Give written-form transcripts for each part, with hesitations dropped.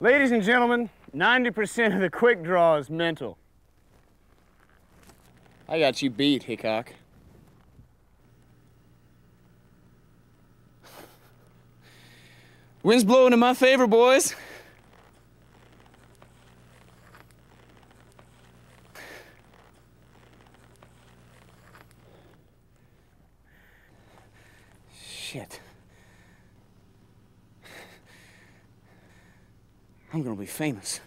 Ladies and gentlemen, 90% of the quick draw is mental. I got you beat, Hickok. Wind's blowing in my favor, boys. Shit. I'm gonna be famous.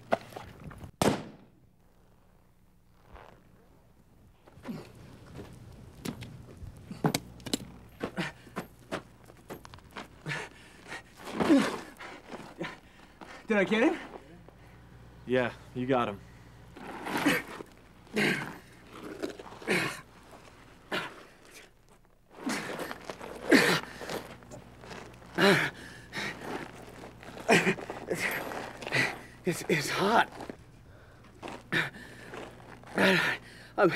Did I get him? Yeah, you got him. It's hot. I'm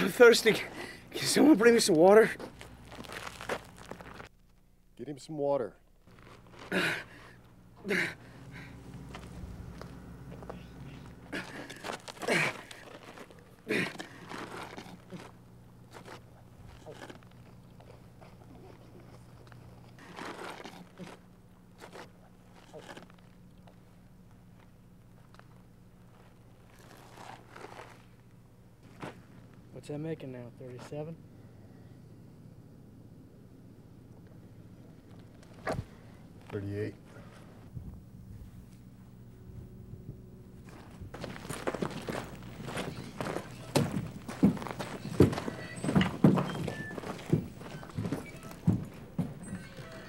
thirsty. Can someone bring me some water? Get him some water. What's that making now, 37? $38.